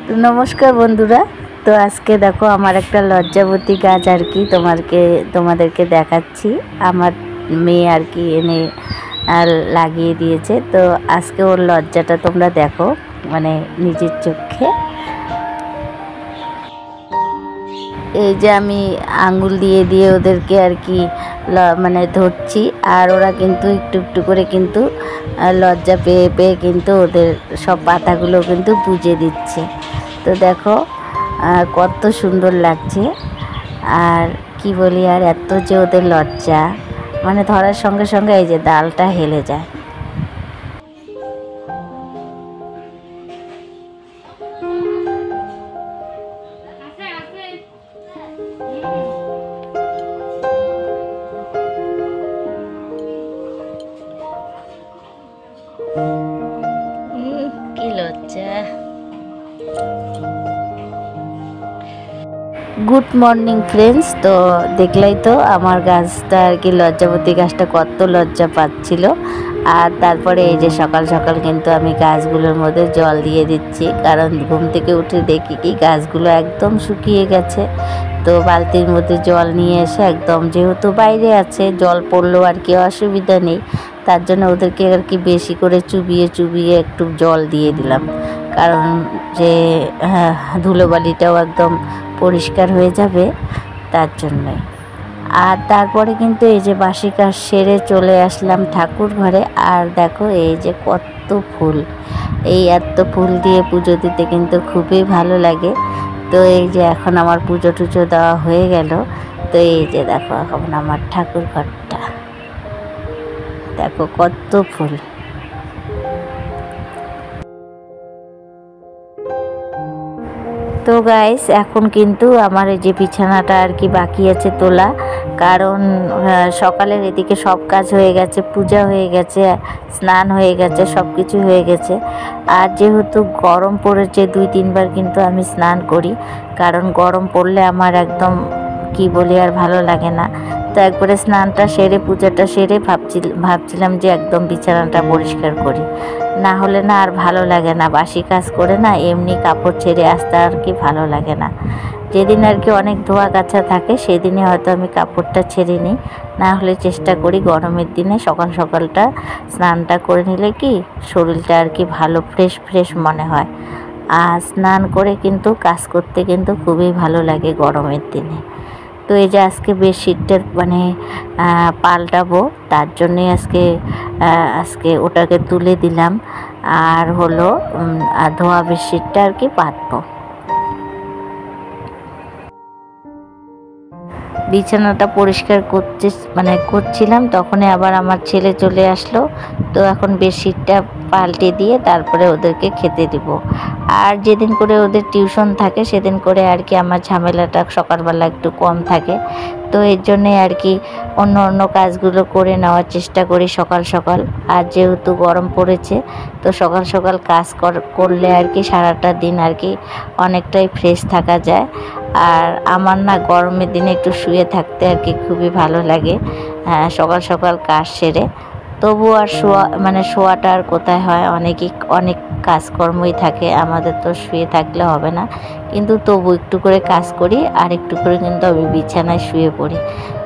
তো নমস্কার বন্ধুরা। তো আজকে দেখো আমার একটা লজ্জাবতী গাছ আর কি তোমাদেরকে দেখাচ্ছি। আমার মেয়ে আর কি এনে লাগিয়ে দিয়েছে। তো আজকে ওর লজ্জাটা তোমরা দেখো, মানে নিজের চোখে। এই যে আমি আঙ্গুল দিয়ে দিয়ে ওদেরকে আর কি মানে ধরছি, আর ওরা কিন্তু একটু একটু করে কিন্তু লজ্জা পেয়ে পেয়ে কিন্তু ওদের সব পাতাগুলো কিন্তু বুঝে দিচ্ছে। তো দেখো কত সুন্দর লাগছে। আর কি বলি, আর এত যে ওদের লজ্জা, মানে ধরার সঙ্গে সঙ্গে এই যে ডালটা হেলে যায়। কি লজ্জা। Good morning friends. তো দেখলাই তো আমার গাছটা আর কি, লজ্জাবতী গাছটা কত লজ্জা পাচ্ছিল। আর তারপরে এই যে সকাল সকাল কিন্তু আমি গাছগুলোর মধ্যে জল দিয়ে দিচ্ছি, কারণ ঘুম থেকে উঠে দেখি কি গাছগুলো একদম শুকিয়ে গেছে। তো বালতির মধ্যে জল নিয়ে এসে একদম, যেহেতু বাইরে আছে জল পড়লেও আর কি অসুবিধা নেই, তার জন্য ওদেরকে আর কি বেশি করে চুবিয়ে চুবিয়ে একটু জল দিয়ে দিলাম, কারণ যে ধুলোবালিটাও একদম পরিষ্কার হয়ে যাবে তার জন্যই। আর তারপরে কিন্তু এই যে বাসি কাজ সেরে চলে আসলাম ঠাকুর ঘরে। আর দেখো এই যে কত ফুল, এই এত ফুল দিয়ে পুজো দিতে কিন্তু খুবই ভালো লাগে। তো এই যে এখন আমার পুজো টুজো দেওয়া হয়ে গেল। তো এই যে দেখো এখন আমার ঠাকুর ঘরটা, দেখো কত ফুল। তো গাইস এখন কিন্তু আমার এই যে বিছানাটা আর কি বাকি আছে তোলা, কারণ সকালের এদিকে সব কাজ হয়ে গেছে, পূজা হয়ে গেছে, স্নান হয়ে গেছে, সব কিছু হয়ে গেছে। আর যেহেতু গরম পড়েছে 2-3 বার কিন্তু আমি স্নান করি, কারণ গরম পড়লে আমার একদম কি বলি আর ভালো লাগে না। তো একবারে স্নানটা সেরে পূজাটা সেরে ভাবছিলাম যে একদম বিছানাটা পরিষ্কার করি, না হলে না আর ভালো লাগে না। বাসি কাজ করে না এমনি কাপড় ছেড়ে আসতে আর কি ভালো লাগে না। যেদিন আর কি অনেক ধোয়া কাছা থাকে সেদিনে হয়তো আমি কাপড়টা ছেড়ে নিই, না হলে চেষ্টা করি গরমের দিনে সকাল সকালটা স্নানটা করে নিলে কি শরীরটা আর কি ভালো ফ্রেশ ফ্রেশ মনে হয়। আর স্নান করে কিন্তু কাজ করতে কিন্তু খুবই ভালো লাগে গরমের দিনে। তো এই যে আজকে বেডশিটটা মানে পাল্টাবো, তার জন্যে আজকে ওটাকে তুলে দিলাম, আর হলো ধোয়া বেডশিটটা আর কি পাতবো। বিছানাটা পরিষ্কার করছিলাম, তখনই আবার আমার ছেলে চলে আসলো। তো এখন বেডশিটটা পাল্টে দিয়ে তারপরে ওদেরকে খেতে দিব। আর যেদিন করে ওদের টিউশন থাকে সেদিন করে আর কি আমার ঝামেলাটা সকালবেলা একটু কম থাকে। তো এর জন্যে আর কি অন্য কাজগুলো করে নেওয়ার চেষ্টা করি সকাল সকাল। আর যেহেতু গরম পড়েছে, তো সকাল সকাল কাজ করলে আর কি সারাটা দিন আর কি অনেকটাই ফ্রেশ থাকা যায়। আর আমার না গরমের দিনে একটু শুয়ে থাকতে আর কি খুবই ভালো লাগে, সকাল সকাল কাজ সেরে। তবু আর শোয়াটা আর কোথায় হয়, অনেক কাজকর্মই থাকে, আমাদের তো শুয়ে থাকলে হবে না। কিন্তু তবু একটু করে কাজ করি, আর একটু করে কিন্তু আমি বিছানায় শুয়ে পড়ি,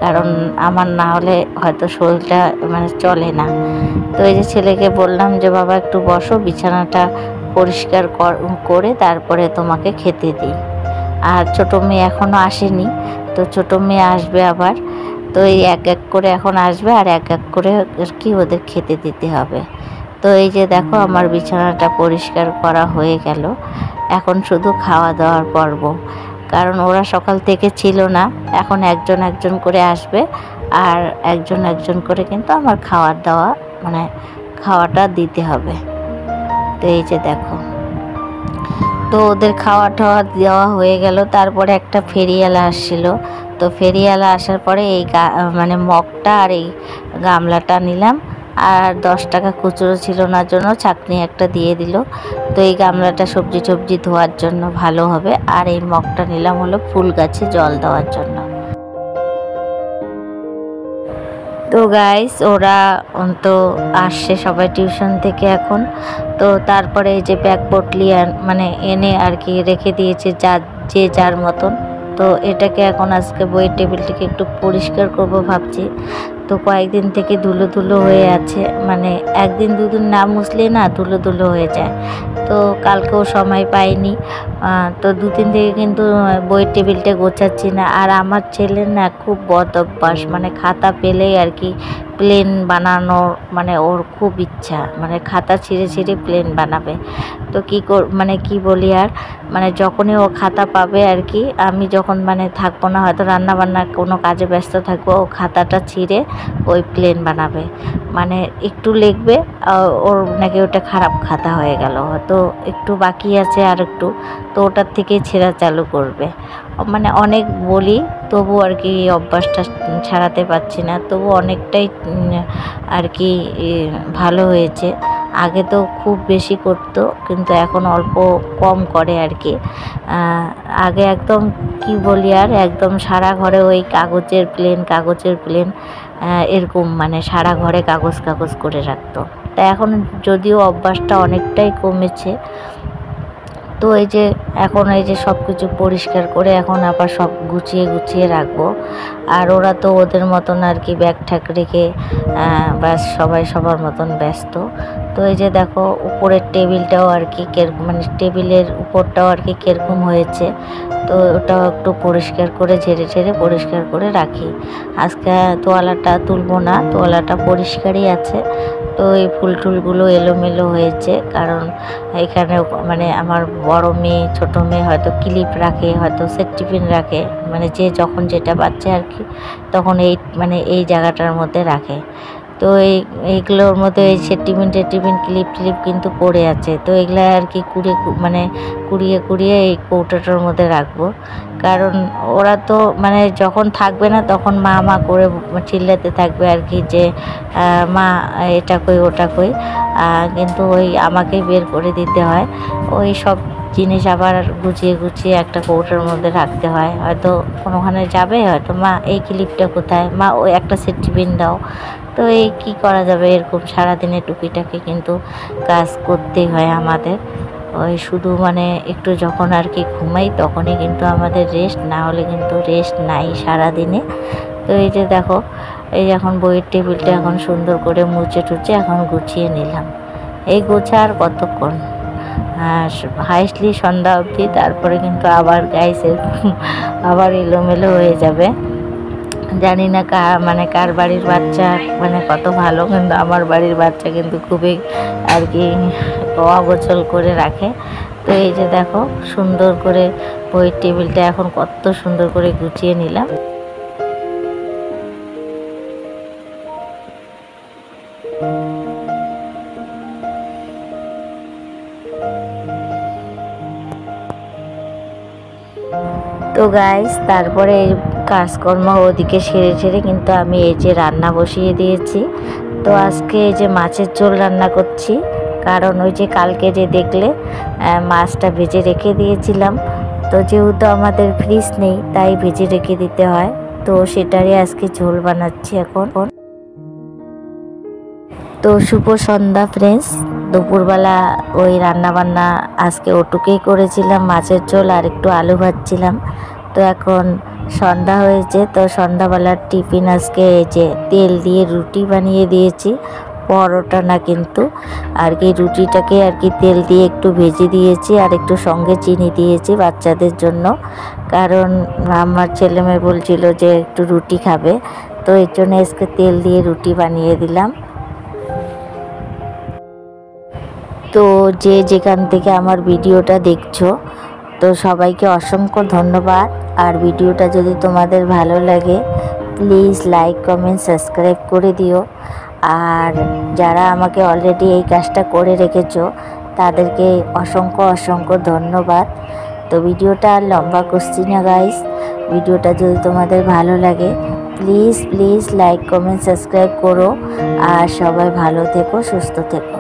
কারণ আমার না হলে হয়তো শরীরটা চলে না। তো এই যে ছেলেকে বললাম যে বাবা একটু বসো, বিছানাটা পরিষ্কার করে তারপরে তোমাকে খেতে দিই। আর ছোটো মেয়ে এখনও আসেনি, তো ছোটো মেয়ে আসবে আবার। তো এই এক এক করে এখন আসবে, আর এক এক করে আর কি ওদের খেতে দিতে হবে। তো এই যে দেখো আমার বিছানাটা পরিষ্কার করা হয়ে গেল, এখন শুধু খাওয়া দাওয়ার পর্ব, কারণ ওরা সকাল থেকে ছিল না। এখন একজন একজন করে আসবে, আর একজন একজন করে কিন্তু আমার খাওয়াটা দিতে হবে। তো এই যে দেখো, তো ওদের খাওয়া টাওয়া দেওয়া হয়ে গেল। তারপরে একটা ফেরিওয়ালা আসছিল, তো ফেরিওয়ালা আসার পরে এই মগটা আর এই গামলাটা নিলাম। আর 10 টাকা খুচরো ছিল না জন্য চাকনি একটা দিয়ে দিল। তো এই গামলাটা সবজি ধোয়ার জন্য ভালো হবে, আর এই মগটা নিলাম হলো ফুল গাছে জল দেওয়ার জন্য। তো গাইস ওরা তো আসছে সবাই টিউশন থেকে এখন। তো তারপরে এই যে ব্যাগ পটলি মানে এনে আর কি রেখে দিয়েছে যে যার মতন। তো এটাকে এখন আজকে বইয়ের টেবিলটাকে একটু পরিষ্কার করব ভাবছি। তো কয়েকদিন থেকে ধুলো ধুলো হয়ে আছে, মানে একদিন দুদিন না মুছলে না ধুলো ধুলো হয়ে যায়। তো কালকেও সময় পাইনি, তো দুদিন থেকে কিন্তু বইয়ের টেবিলটা গোছাচ্ছি না। আর আমার ছেলের না খুব বদ অভ্যাস, মানে খাতা পেলেই আর কি প্লেন বানানোর মানে ওর খুব ইচ্ছা, মানে খাতা ছিঁড়ে ছিঁড়ে প্লেন বানাবে। তো মানে কি বলি আর, মানে যখনই ও খাতা পাবে আর কি, আমি যখন মানে থাকবো না, হয়তো রান্না বান্নার কোনো কাজে ব্যস্ত থাকবো, ও খাতাটা ছিঁড়ে ওই প্লেন বানাবে, মানে একটু লিখবে ওর নাকি ওটা খারাপ খাতা হয়ে গেল, হয়তো একটু বাকি আছে আর একটু, তো ওটার থেকে ছেঁড়া চালু করবে। মানে অনেক বলি তবু আর কি অভ্যাসটা ছাড়াতে পারছি না, তবু অনেকটাই আর কি ভালো হয়েছে। আগে তো খুব বেশি করতো, কিন্তু এখন অল্প কম করে আর কি। আগে একদম কি বলি আর, একদম সারা ঘরে ওই কাগজের প্লেন এরকম, মানে সারা ঘরে কাগজ করে রাখতো। তা এখন যদিও অভ্যাসটা অনেকটাই কমেছে। তো এই যে এখন এই যে সব কিছু পরিষ্কার করে এখন আবার সব গুছিয়ে রাখবো। আর ওরা তো ওদের মতন আর কি ব্যাগ ঠ্যাগ রেখে ব্যাস সবাই সবার মতন ব্যস্ত। তো এই যে দেখো উপরের টেবিলটাও আর কি মানে টেবিলের উপরটাও আর কি কিরকম হয়েছে, তো ওটাও একটু পরিষ্কার করে ঝেড়ে পরিষ্কার করে রাখি। আজকে তোয়ালাটা তুলবো না, তোয়ালাটা পরিষ্কারই আছে। তো এই ফুল টুলগুলো এলোমেলো হয়েছে, কারণ এখানে মানে আমার বড় মেয়ে ছোট মেয়ে হয়তো ক্লিপ রাখে, হয়তো সেট টিফিন রাখে, মানে যে যখন যেটা বাচ্চা আর কি তখন মানে এই জায়গাটার মধ্যে রাখে। তো এইগুলোর মধ্যে এই সেট টিফিন ক্লিপ কিন্তু পড়ে আছে। তো এগুলো আর কি কুড়িয়ে এই কৌটোটার মধ্যে রাখবো, কারণ ওরা তো মানে যখন থাকবে না তখন মা করে চিল্লাতে থাকবে আর কি, যে মা এটা কই ওটা কই, কিন্তু ওই আমাকেই বের করে দিতে হয়। ওই সব জিনিস আবার গুছিয়ে একটা কৌটোর মধ্যে রাখতে হয়। হয়তো কোনোখানে যাবে, হয়তো মা এই ক্লিপটা কোথায়, মা ওই একটা সেট টিফিন দাও। তো এই কী করা যাবে, এরকম সারাদিনে টুকিটাকি কিন্তু কাজ করতেই হয় আমাদের। ওই শুধু মানে একটু যখন আর কি ঘুমাই তখনই কিন্তু আমাদের রেস্ট, না হলে কিন্তু রেস্ট নাই সারাদিনে। তো এই যে দেখো এই এখন বইয়ের টেবিলটা এখন সুন্দর করে মুছে টুচে এখন গুছিয়ে নিলাম। এই গোছা আর কতক্ষণ, হাইস্টলি সন্ধ্যা অবধি, তারপরে কিন্তু আবার আবার এলোমেলো হয়ে যাবে। জানি না কার বাড়ির বাচ্চা মানে কত ভালো, কিন্তু আমার বাড়ির বাচ্চা কিন্তু খুবই আর কি অগোছল করে রাখে। তো এই যে দেখো সুন্দর করে বইয়ের টেবিলটা এখন কত সুন্দর করে গুছিয়ে নিলাম। তো গাইস তারপরে কাজকর্ম ওদিকে সেরে কিন্তু আমি এই যে রান্না বসিয়ে দিয়েছি। তো আজকে এই যে মাছের ঝোল রান্না করছি, কারণ ওই যে কালকে যে দেখলে মাছটা ভেজে রেখে দিয়েছিলাম, তো যেহেতু আমাদের ফ্রিজ নেই তাই ভেজে রেখে দিতে হয়, তো সেটারই আজকে ঝোল বানাচ্ছি এখন। তো শুভ সন্ধ্যা ফ্রেন্ডস, দুপুরবেলা ওই রান্নাবান্না আজকে ওটুকুই করেছিলাম, মাছের ঝোল আর একটু আলু ভাজছিলাম। তো এখন সন্ধ্যা হয়েছে, তো সন্ধ্যাবেলার টিফিন আজকে এই যে তেল দিয়ে রুটি বানিয়ে দিয়েছি, পরোটা না কিন্তু আর কি, রুটিটাকে আর কি তেল দিয়ে একটু ভেজে দিয়েছি আর একটু সঙ্গে চিনি দিয়েছি বাচ্চাদের জন্য, কারণ আমার ছেলেমেয়ে বলছিল যে একটু রুটি খাবে, তো এর জন্য আজকে তেল দিয়ে রুটি বানিয়ে দিলাম। তো যে যেখান থেকে আমার ভিডিওটা দেখছো, তো সবাইকে অসংখ্য ধন্যবাদ। আর ভিডিওটা যদি তোমাদের ভালো লাগে প্লিজ লাইক কমেন্ট সাবস্ক্রাইব করে দিও। আর যারা আমাকে অলরেডি এই কাজটা করে রেখেছো তাদেরকে অসংখ্য ধন্যবাদ। তো ভিডিওটা আর লম্বা করছি না গাইস, ভিডিওটা যদি তোমাদের ভালো লাগে প্লিজ লাইক কমেন্ট সাবস্ক্রাইব করো। আর সবাই ভালো থেকো, সুস্থ থেকো।